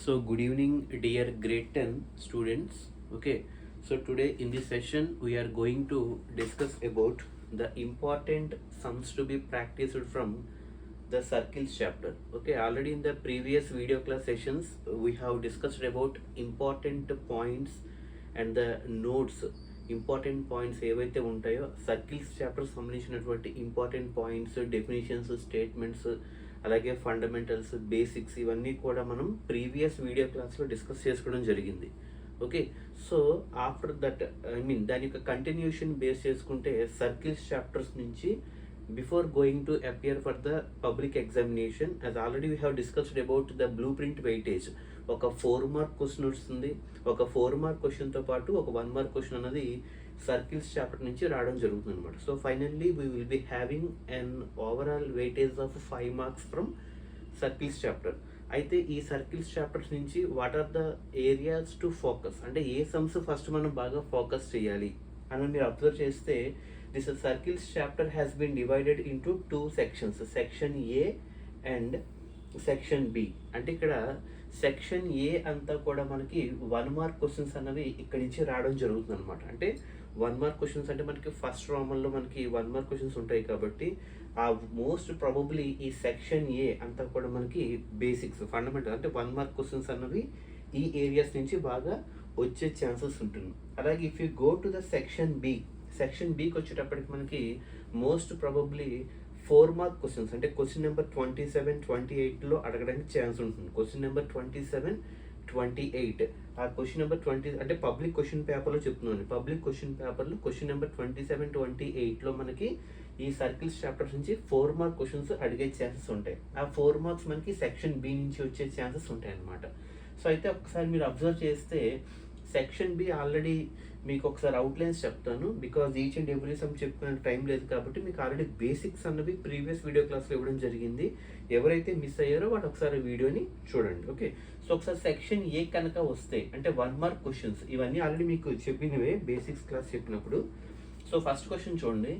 So good evening, dear grade 10 students. Okay, so today in this session we are going to discuss about the important sums to be practiced from the circles chapter. Okay, already in the previous video class sessions we have discussed about important points and the nodes. Important points ఏవైతే ఉంటాయో circles chapter సంబంధించినటువంటి important points, definitions, statements, అలాగే fundamentals, basics ఇవన్నీ కూడా మనం previous video క్లాస్లో discuss చేసుకోవడం జరిగింది. ఓకే, సో ఆఫ్టర్ దట్ దాని యొక్క కంటిన్యూషన్ బేస్ చేసుకుంటే సర్కిల్స్ చాప్టర్స్ నుంచి before going to appear for the public examination, as already we have discussed about the blue print weightage. ఒక 4 మార్క్ క్వశ్చన్ వస్తుంది. ఒక 4 మార్క్ క్వశ్చన్తో పాటు ఒక 1 మార్క్ క్వశ్చన్ అనేది సర్కిల్స్ చాప్టర్ నుంచి రావడం జరుగుతుంది అనమాట. So finally we will be having an overall weightage of 5 marks from circles chapter. అయితే ఈ సర్కిల్స్ చాప్టర్స్ నుంచి what are the areas to focus, అంటే ఏ సమ్స్ ఫస్ట్ మనం బాగా ఫోకస్ చేయాలి అని మీరు అబ్జర్వ్ చేస్తే this circles chapter has been divided into 2 sections, section A and section B. అంటే ఇక్కడ సెక్షన్ ఏ అంతా కూడా మనకి 1 మార్క్ క్వశ్చన్స్ అన్నవి ఇక్కడి నుంచి రావడం జరుగుతుంది అనమాట. అంటే 1 మార్క్ క్వశ్చన్స్ అంటే మనకి ఫస్ట్ రోమన్లో మనకి 1 మార్క్ క్వశ్చన్స్ ఉంటాయి కాబట్టి ఆ మోస్ట్ ప్రాబబ్లీ ఈ సెక్షన్ ఏ అంతా కూడా మనకి బేసిక్స్, ఫండమెంటల్ అంటే 1 మార్క్ క్వశ్చన్స్ అన్నవి ఈ ఏరియాస్ నుంచి బాగా వచ్చే ఛాన్సెస్ ఉంటుంది. అలాగే if you go to the section B, section బికి వచ్చేటప్పటికి మనకి మోస్ట్ ప్రాబబ్లీ 4 మార్క్ క్వశ్చన్స్ అంటే క్వశ్చన్ నెంబర్ 27, 28లో అడగడానికి ఛాన్స్ ఉంటుంది. క్వశ్చన్ నెంబర్ 27, 28 ఆ క్వశ్చన్ నెంబర్ 20 అంటే పబ్లిక్ క్వశ్చన్ పేపర్లో చెప్తున్నాను. పబ్లిక్ క్వశ్చన్ పేపర్లో క్వశ్చన్ నెంబర్ 27, 28లో మనకి ఈ సర్కిల్స్ చాప్టర్స్ నుంచి 4 మార్క్ క్వశ్చన్స్ అడిగే ఛాన్సెస్ ఉంటాయి. ఆ 4 మార్క్స్ మనకి సెక్షన్ బి నుంచి వచ్చే ఛాన్సెస్ ఉంటాయి అన్నమాట. సో అయితే ఒకసారి మీరు అబ్జర్వ్ చేస్తే సెక్షన్ బి ఆల్రెడీ మీకు ఒకసారి అవుట్లైన్స్ చెప్తాను, because each and every some చెప్పుకునే టైం లేదు కాబట్టి మీకు ఆల్రెడీ బేసిక్స్ అన్నవి ప్రీవియస్ వీడియో క్లాస్లో ఇవ్వడం జరిగింది. ఎవరైతే మిస్ అయ్యారో వాడు ఒకసారి వీడియోని చూడండి. ఓకే, సో ఒకసారి సెక్షన్ ఏ కనుక వస్తే అంటే 1 మార్క్ క్వశ్చన్స్ ఇవన్నీ ఆల్రెడీ మీకు చెప్పినవే బేసిక్స్ క్లాస్ చెప్పినప్పుడు. సో ఫస్ట్ క్వశ్చన్ చూడండి,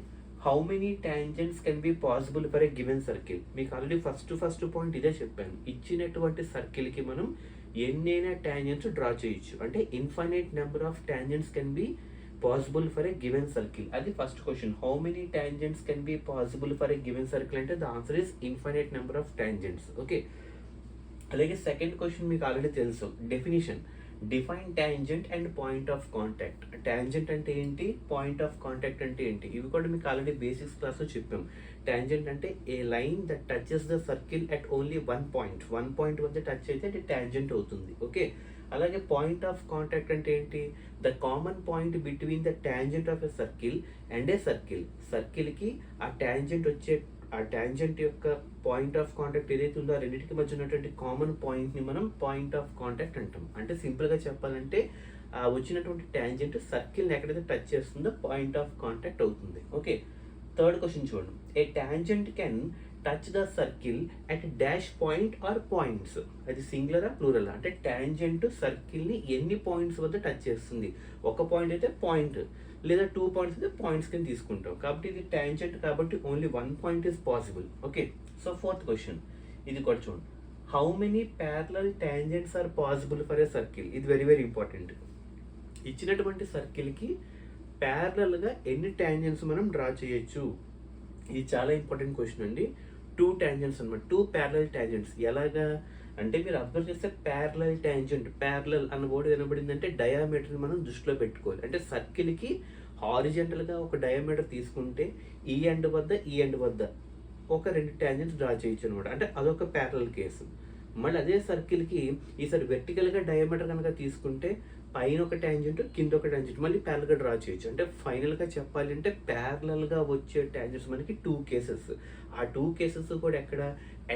how many tangents can be possible for a given circle. మీకు ఆల్రెడీ ఫస్ట్ పాయింట్ ఇదే చెప్పాను. ఇచ్చినటువంటి సర్కిల్కి మనం ఎన్నైనా టాంజెంట్స్ డ్రా చేయొచ్చు, అంటే infinite number of tangents can be possible for a given circle. అది first question. How many tangents can be possible for a given circle అంటే the answer is infinite number of tangents. Okay, అలాగే second question మీకు already తెలుసు, definition. Define tangent and point of contact. Tangent అంటే ఏంటి, point of contact అంటే ఏంటి, ఇవి కూడా మీకు ఆల్రెడీ బేసిక్స్ క్లాస్లో చెప్పాం. టాంజెంట్ అంటే a line that touches the circle at only one point వద్ద టచ్ అయితే అది టాంజెంట్ అవుతుంది. ఓకే, అలాగే పాయింట్ ఆఫ్ కాంటాక్ట్ అంటే ఏంటి, the common point between the tangent of a circle and a circle. సర్కిల్కి ఆ టాంజెంట్ యొక్క పాయింట్ ఆఫ్ కాంటాక్ట్ ఏదైతే ఉందో ఆ రెండింటికి మధ్య ఉన్నటువంటి కామన్ పాయింట్ని మనం పాయింట్ ఆఫ్ కాంటాక్ట్ అంటాం. అంటే సింపుల్గా చెప్పాలంటే వచ్చినటువంటి టాంజెంట్ సర్కిల్ని ఎక్కడైతే టచ్ చేస్తుందో పాయింట్ ఆఫ్ కాంటాక్ట్ అవుతుంది. ఓకే, థర్డ్ క్వశ్చన్ చూడండి, a tangent can touch the circle at dash point or points. అది సింగులరా ప్లూరల్, అంటే టాంజెంట్ సర్కిల్ని ఎన్ని పాయింట్స్ వద్ద టచ్ చేస్తుంది. ఒక పాయింట్ అయితే పాయింట్, లేదా 2 పాయింట్స్ అయితే పాయింట్స్ కింద తీసుకుంటాం. కాబట్టి ఇది టాంజెంట్ కాబట్టి only 1 point is possible. Okay, so fourth question ఇది కూడా చూడండి, how many parallel tangents are possible for a circle. ఇది వెరీ వెరీ ఇంపార్టెంట్. ఇచ్చినటువంటి సర్కిల్కి ప్యారలల్గా ఎన్ని టాంజెంట్స్ మనం డ్రా చేయొచ్చు. ఇది చాలా ఇంపార్టెంట్ క్వశ్చన్ అండి. 2 టాంజెంట్స్ అనమాట, 2 ప్యారలల్ టాంజెంట్స్. ఎలాగా అంటే మీరు అబ్జర్వ్ చేస్తే ప్యారలల్ టాంజెంట్, ప్యారలల్ అన్న వర్డ్ వినబడిందంటే డయామీటర్ని మనం దృష్టిలో పెట్టుకోవాలి. అంటే సర్కిల్కి హారిజెంటల్గా ఒక డయామీటర్ తీసుకుంటే ఈ ఎండ్ వద్ద ఒక 2 టాంజెంట్స్ డ్రా చేయొచ్చు అనమాట. అంటే అదొక ప్యారలల్ కేసు. మళ్ళీ అదే సర్కిల్కి ఈసారి వెర్టికల్గా డయామీటర్ కనుక తీసుకుంటే పైన ఒక టాంజెంట్, కింద ఒక టాంజెంట్ మళ్ళీ ప్యారల్గా డ్రా చేయొచ్చు. అంటే ఫైనల్గా చెప్పాలి అంటే ప్యారలల్గా వచ్చే టాంజెంట్స్ మనకి 2 కేసెస్. ఆ 2 కేసెస్ కూడా ఎక్కడ,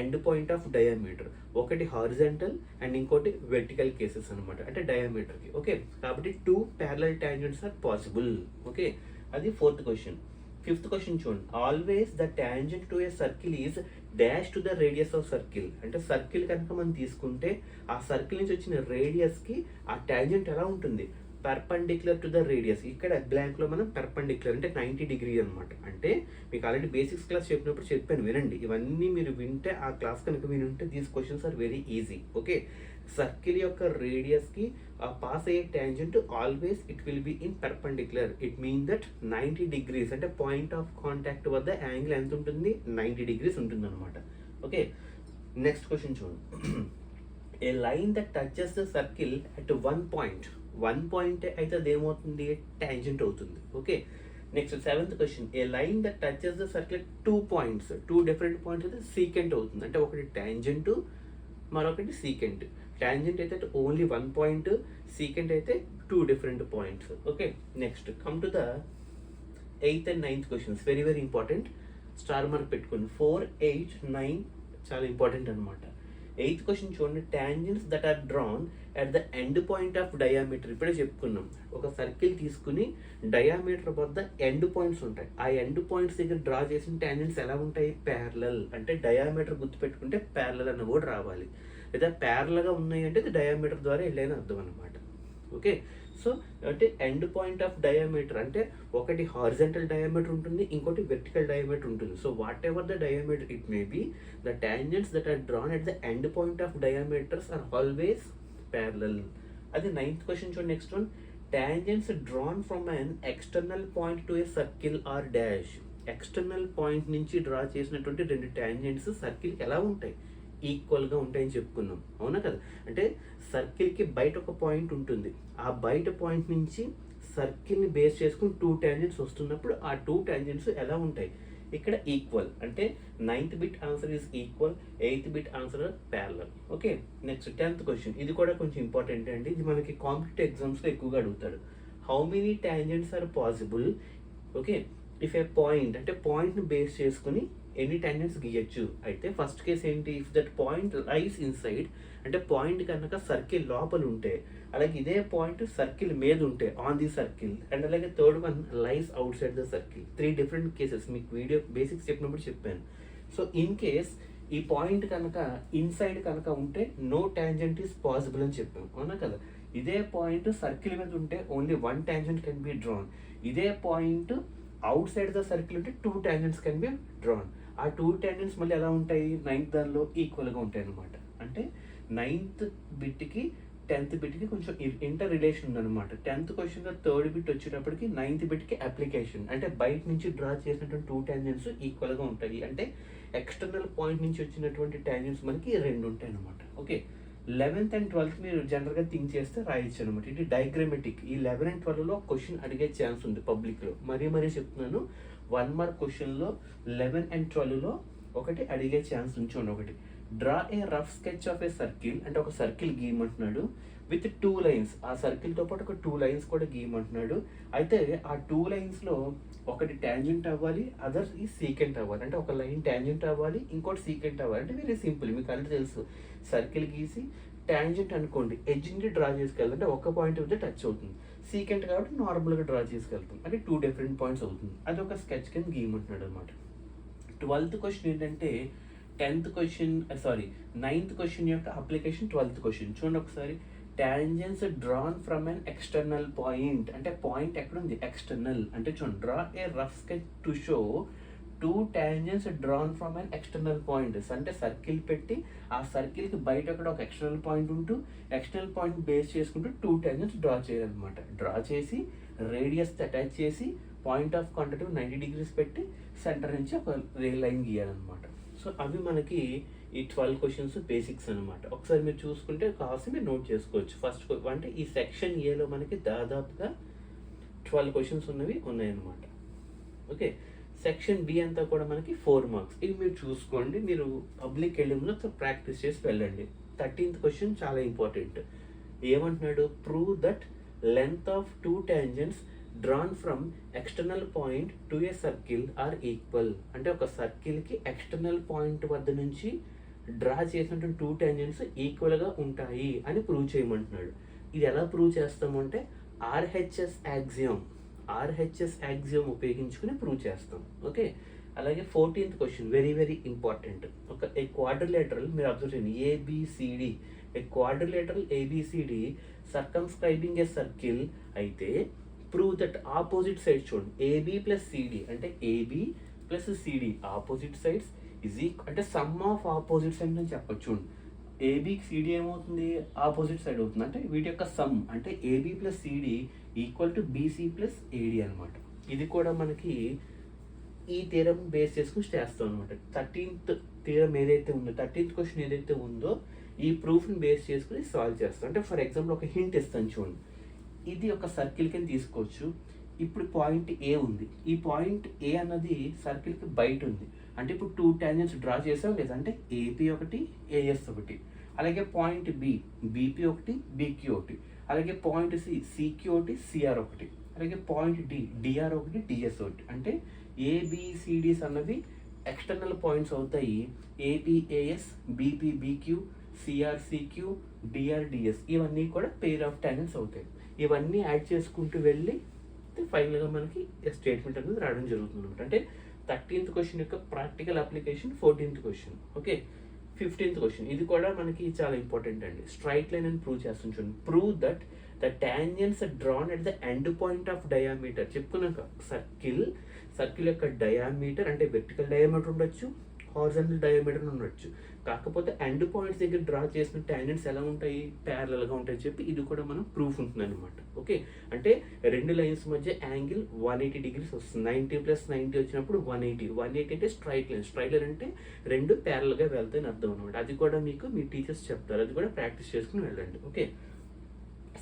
ఎండ్ పాయింట్ ఆఫ్ డయామీటర్. ఒకటి హారిజెంటల్ అండ్ ఇంకోటి వెర్టికల్ కేసెస్ అనమాట, అంటే డయామీటర్కి. ఓకే, కాబట్టి 2 parallel tangents are possible. Okay, అది ఫోర్త్ క్వశ్చన్. ఫిఫ్త్ క్వశ్చన్ చూడండి, always the tangent to a circle is dash to the radius of circle. అంటే circle కనుక మనం తీసుకుంటే ఆ సర్కిల్ నుంచి వచ్చిన రేడియస్కి ఆ టాంజెంట్ ఎలా ఉంటుంది, పర్పెండిక్యులర్ టు ద రేడియస్. ఇక్కడ బ్లాంక్లో మనం పర్పెండిక్యులర్ అంటే 90 డిగ్రీ అనమాట. అంటే మీకు ఆల్రెడీ బేసిక్స్ క్లాస్ చెప్పినప్పుడు చెప్పాను, వినండి. ఇవన్నీ మీరు వింటే, ఆ క్లాస్ కనుక వినుంటే these questions are very easy. Okay, circle యొక్క రేడియస్కి పాస్ అయ్యే tangent always it will be in perpendicular. It mean that 90 degrees అంటే పాయింట్ ఆఫ్ కాంటాక్ట్ వద్ద యాంగిల్ ఎంత ఉంటుంది, 90 డిగ్రీస్ ఉంటుంది అనమాట. ఓకే, నెక్స్ట్ క్వశ్చన్ చూడండి. A line that touches the circle at one point అయితే అది ఏమవుతుంది, ట్యాంజెంట్ అవుతుంది. Okay, next 7th question. A line that touches the circle at 2 points, 2 different points అయితే సీకెంట్ అవుతుంది. అంటే ఒకటి ట్యాంజెంట్, మరొకటి సీకెంట్. ట్యాంజెంట్ అయితే ఓన్లీ 1 పాయింట్, సీకెంట్ అయితే 2 different points. Okay, next come to the 8th and 9th questions. Very very important. Star mark పెట్టుకోండి. 4, 8, 9 చాలా important అనమాట. 8th క్వశ్చన్ చూడండి. Tangents that are drawn at the end point of diameter. ఇప్పుడే చెప్పుకున్నాం, ఒక circle తీసుకుని diameter వద్ద end points ఉంటాయి. ఆ ఎండ్ పాయింట్స్ దగ్గర డ్రా చేసిన ట్యాంజెంట్స్ ఎలా ఉంటాయి, ప్యారలల్. అంటే డయామీటర్ గుర్తుపెట్టుకుంటే ప్యారలల్ అన్న కూడా రావాలి. లేదా ప్యారలల్గా ఉన్నాయి అంటే ఇది డయామీటర్ ద్వారా వెళ్ళని అర్థం అనమాట. ఓకే, సో అంటే ఎండ్ పాయింట్ ఆఫ్ డయామీటర్ అంటే ఒకటి హారిజంటల్ డయామీటర్ ఉంటుంది, ఇంకోటి వెర్టికల్ డయామీటర్ ఉంటుంది. So whatever the diameter it may be, the tangents that are drawn at the end point of diameters are always parallel. అది 9th question చూడండి. Next one. Tangents drawn from an external point to a circle are dash. External point నుంచి draw చేసినటువంటి రెండు tangents circle ఎలా ఉంటాయి, ఈక్వల్గా ఉంటాయని చెప్పుకున్నాం, అవునా కదా. అంటే సర్కిల్కి బయట ఒక పాయింట్ ఉంటుంది, ఆ బయట పాయింట్ నుంచి సర్కిల్ని బేస్ చేసుకుని 2 ట్యాంజెంట్స్ వస్తున్నప్పుడు ఆ 2 ట్యాంజెంట్స్ ఎలా ఉంటాయి, ఇక్కడ ఈక్వల్. అంటే 9th bit answer is equal, 8th bit answer parallel. Okay, next 10th question. ఇది కూడా కొంచెం ఇంపార్టెంట్ అండి. ఇది మనకి కాంపిటేటివ్ ఎగ్జామ్స్లో ఎక్కువగా అడుగుతాడు. How many tangents are possible, okay, if a point అంటే పాయింట్ని బేస్ చేసుకుని ఎన్ని ట్యాంజెంట్స్ గీయచ్చు. అయితే ఫస్ట్ కేస్ ఏంటి, if that point lies inside అంటే పాయింట్ కనుక సర్కిల్ లోపల ఉంటే, అలాగే ఇదే పాయింట్ సర్కిల్ మీద ఉంటే ఆన్ ది సర్కిల్, అండ్ అలాగే third one lies outside the circle. 3 different cases మీకు వీడియో బేసిక్స్ చెప్పినప్పుడు చెప్పాను. సో ఇన్ కేస్ ఈ పాయింట్ కనుక ఇన్సైడ్ కనుక ఉంటే నో ట్యాంజెంట్ ఈస్ పాసిబుల్ అని చెప్పాం, అవునా కదా. ఇదే పాయింట్ సర్కిల్ మీద ఉంటే only 1 tangent can be drawn. ఇదే point outside the circle ఉంటే 2 ట్యాంజెంట్స్ కెన్ బి డ్రాన్. ఆ 2 ట్యాంజెంట్స్ మళ్ళీ ఎలా ఉంటాయి, 9th దానిలో ఈక్వల్గా ఉంటాయి అనమాట. అంటే 9th బిట్కి 10th బిట్కి కొంచెం ఇంటర్ రిలేషన్ ఉందన్నమాట. 10th క్వశ్చన్లో 3rd బిట్ వచ్చేటప్పటికి 9th బిట్కి అప్లికేషన్. అంటే బయట నుంచి డ్రా చేసినటువంటి 2 ట్యాంజెంట్స్ ఈక్వల్గా ఉంటాయి. అంటే ఎక్స్టర్నల్ పాయింట్ నుంచి వచ్చినటువంటి ట్యాంజెంట్స్ మనకి 2 ఉంటాయి అనమాట. ఓకే, 11th and 12th మీరు జనరల్గా థింక్ చేస్తే రాయొచ్చు అనమాట. ఇది డయాగ్రామెటిక్. ఈ 11 and 12లో క్వశ్చన్ అడిగే ఛాన్స్ ఉంది పబ్లిక్లో. మరీ చెప్తున్నాను, 1 మార్క్ క్వశ్చన్లో 11 and 12లో ఒకటి అడిగే ఛాన్స్ ఉంచి ఒకటి. Draw A rough sketch of a circle అంటే ఒక సర్కిల్ గీయమంటున్నాడు విత్ 2 లైన్స్. ఆ సర్కిల్తో పాటు ఒక 2 లైన్స్ కూడా గీయమంటున్నాడు. అయితే ఆ 2 లైన్స్లో ఒకటి ట్యాంజెంట్ అవ్వాలి, అదర్ ఈ సీకెంట్ అవ్వాలి. అంటే ఒక లైన్ ట్యాంజెంట్ అవ్వాలి, ఇంకోటి సీకెంట్ అవ్వాలి. అంటే వెరీ సింపుల్, మీకు అన్నీ తెలుసు. సర్కిల్ గీసి ట్యాంజెంట్ అనుకోండి, ఎడ్జ్ నుండి డ్రా చేసుకెళ్ళాలి, అంటే ఒక పాయింట్ అయితే టచ్ అవుతుంది. సీకెంట్ కాబట్టి నార్మల్గా డ్రా చేసుకెళ్తాం, అంటే 2 డిఫరెంట్ పాయింట్స్ అవుతుంది. అది ఒక స్కెచ్ కింద గీయమంటున్నాడు అనమాట. 12th క్వశ్చన్ ఏంటంటే 9th క్వశ్చన్ యొక్క అప్లికేషన్ 12th క్వశ్చన్ చూడండి ఒకసారి. Tangents drawn from an external point అంటే పాయింట్ ఎక్కడ ఉంది, ఎక్స్టర్నల్. అంటే చూడండి, draw A rough sketch to show 2 tangents drawn from an external points. అంటే సర్కిల్ పెట్టి ఆ సర్కిల్కి బయట అక్కడ ఒక ఎక్స్టర్నల్ పాయింట్ ఉంటూ ఎక్స్టర్నల్ పాయింట్ బేస్ చేసుకుంటూ 2 ట్యాంజెంట్స్ డ్రా చేయాలన్నమాట. డ్రా చేసి రేడియస్ అటాచ్ చేసి పాయింట్ ఆఫ్ కాంటాక్ట్ 90 డిగ్రీస్ పెట్టి సెంటర్ నుంచి ఒక లైన్ గీయాలన్నమాట. సో అవి మనకి ఈ 12 క్వశ్చన్స్ బేసిక్స్ అనమాట. ఒకసారి మీరు చూసుకుంటే కావాల్సి మీరు నోట్ చేసుకోవచ్చు. ఫస్ట్ అంటే ఈ సెక్షన్ ఏలో మనకి దాదాపుగా 12 క్వశ్చన్స్ ఉన్నాయన్నమాట. ఓకే, సెక్షన్ బి అంతా కూడా మనకి 4 మార్క్స్. ఇవి మీరు చూసుకోండి, మీరు పబ్లిక్ వెళ్ళే ముందు ప్రాక్టీస్ చేసి వెళ్ళండి. 13th క్వశ్చన్ చాలా ఇంపార్టెంట్. ఏమంటున్నాడు, prove that length of 2 tangents drawn from external point to a circle are equal. అంటే ఒక సర్కిల్కి ఎక్స్టర్నల్ పాయింట్ వద్ద నుంచి డ్రా చేసినటువంటి 2 ట్యాంజెంట్స్ ఈక్వల్గా ఉంటాయి అని ప్రూవ్ చేయమంటున్నాడు. ఇది ఎలా ప్రూవ్ చేస్తామంటే ఆర్హెచ్ఎస్ యాక్సియం ఉపయోగించుకుని ప్రూవ్ చేస్తాం. ఓకే, అలాగే 14th క్వశ్చన్ వెరీ ఇంపార్టెంట్. ఒక క్వాడ్రిలేటరల్ మీరు అబ్జర్వ్ చేయండి, ABCD a quadrilateral ABCD circumscribing a circle అయితే ప్రూవ్ దట్ ఆపోజిట్ సైడ్స్ చూడండి ఏబి ప్లస్ సిడి అంటే AB plus CD opposite sides అంటే సమ్ ఆఫ్ ఆపోజిట్ సైడ్ అని చెప్పచ్చు. చూడండి ఏబికి సిడి ఏమవుతుంది ఆపోజిట్ సైడ్ అవుతుంది అంటే వీటి యొక్క సమ్ అంటే AB plus CD equal to BC plus AD అనమాట. ఇది కూడా మనకి ఈ థీరం బేస్ చేసుకుని చేస్తాం అనమాట. 13th థీరం ఏదైతే ఉందో 13th క్వశ్చన్ ఏదైతే ఉందో ఈ ప్రూఫ్ని బేస్ చేసుకుని సాల్వ్ చేస్తాం. అంటే ఫర్ ఎగ్జాంపుల్ ఒక హింట్ ఇస్తాను చూడండి, ఇది ఒక సర్కిల్ కింద తీసుకోవచ్చు. ఇప్పుడు పాయింట్ ఏ ఉంది, ఈ పాయింట్ ఏ అన్నది సర్కిల్కి బయట ఉంది అంటే ఇప్పుడు 2 టాంజెంట్స్ డ్రా చేసాం లేదా అంటే ఏపీ ఒకటి ఏఎస్ ఒకటి, అలాగే పాయింట్ బి బీపీ ఒకటి బీక్యూ ఒకటి, అలాగే పాయింట్ సి సిక్యూ ఒకటి సిఆర్ ఒకటి, అలాగే పాయింట్ డి డిఆర్ ఒకటి డిఎస్ ఒకటి. అంటే ఏబిసిడిస్ అన్నవి ఎక్స్టర్నల్ పాయింట్స్ అవుతాయి. APAS BP BQ CR CQ DR DS ఇవన్నీ కూడా పెయిర్ ఆఫ్ టాంజెంట్స్ అవుతాయి. ఇవన్నీ యాడ్ చేసుకుంటూ వెళ్ళి ఫైనల్గా మనకి స్టేట్మెంట్ అనేది రావడం జరుగుతుంది అనమాట. అంటే 13th క్వశ్చన్ యొక్క practical application 14th question. Okay 15th question ఇది కూడా మనకి చాలా ఇంపార్టెంట్ అండి. స్ట్రైట్ లైన్ అని ప్రూవ్ చేస్తుంది చూడండి. Prove that the tangents drawn at the end point of diameter. చెప్పుకున్నాక సర్కిల్ యొక్క డయామీటర్ అంటే వెర్టికల్ డయామీటర్ ఉండొచ్చు, హారిజాంటల్ డయామీటర్ ఉండొచ్చు. కాకపోతే ఎండ్ పాయింట్స్ దగ్గర డ్రా చేసిన టాంజెంట్స్ ఎలా ఉంటాయి ప్యారలల్గా ఉంటాయి చెప్పి ఇది కూడా మనం ప్రూఫ్ ఉంటుంది అనమాట. ఓకే అంటే రెండు లైన్స్ మధ్య యాంగిల్ 180 degrees వస్తుంది. 90 + 90 వచ్చినప్పుడు 180 అంటే స్ట్రైట్ లైన్ అంటే రెండు ప్యారల్గా వెళ్తాయని అర్థం అనమాట. అది కూడా మీకు మీ టీచర్స్ చెప్తారు, అది కూడా ప్రాక్టీస్ చేసుకుని వెళ్ళండి. ఓకే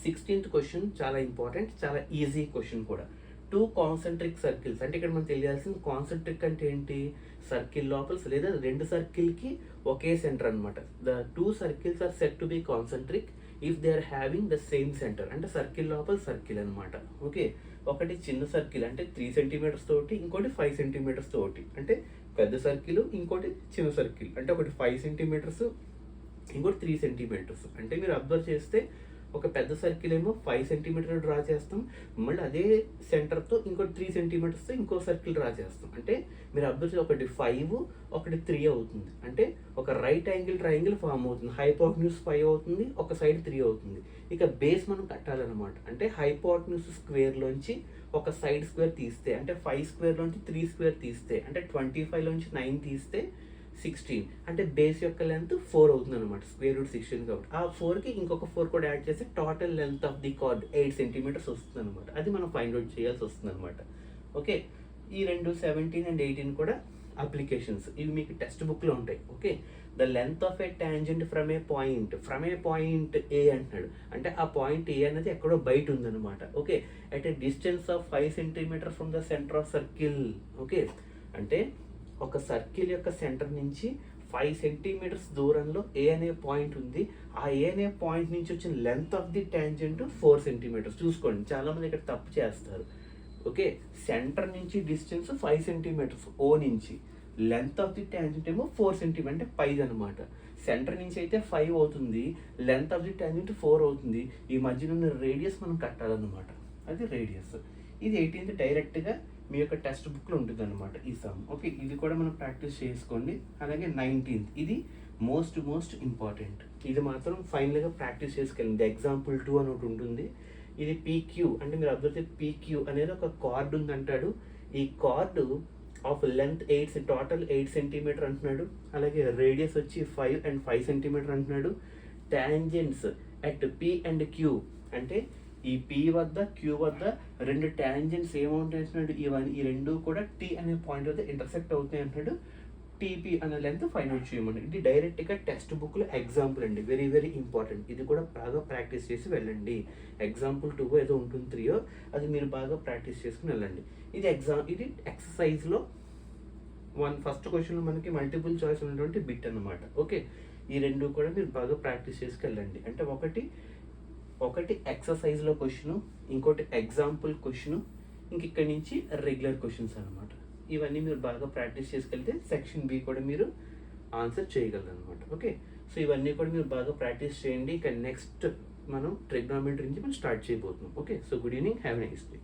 16th క్వశ్చన్ చాలా ఇంపార్టెంట్, చాలా ఈజీ క్వశ్చన్ కూడా. 2 కాన్సెంట్రిక్ సర్కిల్స్ అంటే ఇక్కడ మనం తెలియాల్సింది కాన్సెంట్రిక్ అంటే ఏంటి, సర్కిల్ లోపల లేదా రెండు సర్కిల్కి ఒకే సెంటర్ అనమాట. The 2 circles are set to be concentric if they are having the same centre. అంటే సర్కిల్ లోపల సర్కిల్ అనమాట. ఓకే ఒకటి చిన్న సర్కిల్ అంటే 3 centimeters తోటి, ఇంకోటి 5 centimeters తోటి. అంటే పెద్ద సర్కిల్, ఇంకోటి చిన్న సర్కిల్ అంటే ఒకటి 5 centimeters, ఇంకోటి 3 centimeters. అంటే మీరు అబ్జర్వ్ చేస్తే ఒక పెద్ద సర్కిల్ ఏమో 5 centimeters డ్రా చేస్తాం, మళ్ళీ అదే సెంటర్తో ఇంకోటి 3 centimeters ఇంకో సర్కిల్ డ్రా చేస్తాం. అంటే మీరు అబ్జర్వ్ చేస్తే ఒకటి 5 ఒకటి 3 అవుతుంది. అంటే ఒక రైట్ యాంగిల్ ట్రయాంగిల్ ఫామ్ అవుతుంది. హైపోటెన్యూస్ 5 అవుతుంది, ఒక సైడ్ 3 అవుతుంది. ఇక బేస్ మనం కట్టాలన్నమాట. అంటే హైపోటెన్యూస్ స్క్వేర్లోంచి ఒక సైడ్ స్క్వేర్ తీస్తే అంటే 5 స్క్వేర్లోంచి 3 స్క్వేర్ తీస్తే అంటే 25లోంచి 9 తీస్తే 16 అంటే బేస్ యొక్క లెంత్ 4 అవుతుంది అనమాట. √16 కాబట్టి ఆ 4కి ఇంకొక 4 కూడా యాడ్ చేస్తే total length of the card 8 centimeters వస్తుంది అనమాట. అది మనం ఫైండ్ అవుట్ చేయాల్సి వస్తుంది అనమాట. ఓకే ఈ రెండు 17 and 18 కూడా అప్లికేషన్స్, ఇవి మీకు టెక్స్ట్ బుక్లో ఉంటాయి. Okay the length of a tangent from a point A అంటున్నాడు. అంటే ఆ పాయింట్ ఏ అనేది ఎక్కడో బయట ఉందన్నమాట. Okay at a distance of 5 centimeters from the centre of circle. Okay అంటే ఒక సర్కిల్ యొక్క సెంటర్ నుంచి 5 centimeters దూరంలో ఏ అనే పాయింట్ ఉంది. ఆ ఏ అనే పాయింట్ నుంచి వచ్చిన length of the tangent 4 centimeters. చూసుకోండి చాలామంది ఇక్కడ తప్పు చేస్తారు. ఓకే సెంటర్ నుంచి డిస్టెన్స్ 5 centimeters ఓ నుంచి, లెంత్ ఆఫ్ ది టాంజెంట్ ఏమో 4 centimeters అంటే 5 అనమాట. సెంటర్ నుంచి అయితే 5 అవుతుంది, లెంత్ ఆఫ్ ది టాంజెంట్ 4 అవుతుంది. ఈ మధ్యన ఉన్న రేడియస్ మనం కట్టాలన్నమాట, అది రేడియస్. ఇది 18th డైరెక్ట్గా మీ యొక్క టెక్స్ట్ బుక్లో ఉంటుంది అనమాట ఈ సమ్. ఓకే ఇది కూడా మనం ప్రాక్టీస్ చేసుకోండి. అలాగే 19th ఇది మోస్ట్ ఇంపార్టెంట్, ఇది మాత్రం ఫైనల్గా ప్రాక్టీస్ చేసుకెళ్ళండి. ఎగ్జాంపుల్ 2 అని ఒకటి ఉంటుంది. ఇది పీక్యూ అంటే మీరు అబ్జర్వ్ చేస్తే పీక్యూ అనేది ఒక కార్డు ఉంది అంటాడు. ఈ card of length total 8 centimeters అంటున్నాడు. అలాగే రేడియస్ వచ్చి 5 and 5 centimeters అంటున్నాడు. Tangents at P and Q అంటే ఈ పి వద్ద క్యూ వద్ద రెండు టాంజెంట్స్ ఏమవుతాయి అంటున్నాడు. ఈ రెండు కూడా టీ అనే పాయింట్ వద్ద ఇంటర్సెక్ట్ అవుతాయి అంటున్నాడు. టీపీ అనే లెంత్ ఫైండ్ అవుట్ చేయమని. ఇది డైరెక్ట్గా టెక్స్ట్ బుక్లో ఎగ్జాంపుల్ అండి, వెరీ ఇంపార్టెంట్. ఇది కూడా బాగా ప్రాక్టీస్ చేసి వెళ్ళండి. ఎగ్జాంపుల్ 2 ఏదో ఉంటుంది 3 అది మీరు బాగా ప్రాక్టీస్ చేసుకుని వెళ్ళండి. ఇది ఎక్సర్సైజ్లో ఫస్ట్ క్వశ్చన్లో మనకి మల్టిపుల్ చాయిస్ ఉన్నటువంటి బిట్ అన్నమాట. ఓకే ఈ రెండు కూడా మీరు బాగా ప్రాక్టీస్ చేసుకెళ్ళండి. అంటే ఒకటి ఎక్సర్సైజ్లో క్వశ్చను, ఇంకోటి ఎగ్జాంపుల్ క్వశ్చను, ఇక్కడి నుంచి రెగ్యులర్ క్వశ్చన్స్ అనమాట. ఇవన్నీ మీరు బాగా ప్రాక్టీస్ చేసుకెళ్తే సెక్షన్ బి కూడా మీరు ఆన్సర్ చేయగలరు అనమాట. ఓకే సో ఇవన్నీ కూడా మీరు బాగా ప్రాక్టీస్ చేయండి. ఇక నెక్స్ట్ మనం ట్రిగ్నోమెట్రీ నుంచి మనం స్టార్ట్ చేయబోతున్నాం. Okay so good evening, have a nice day.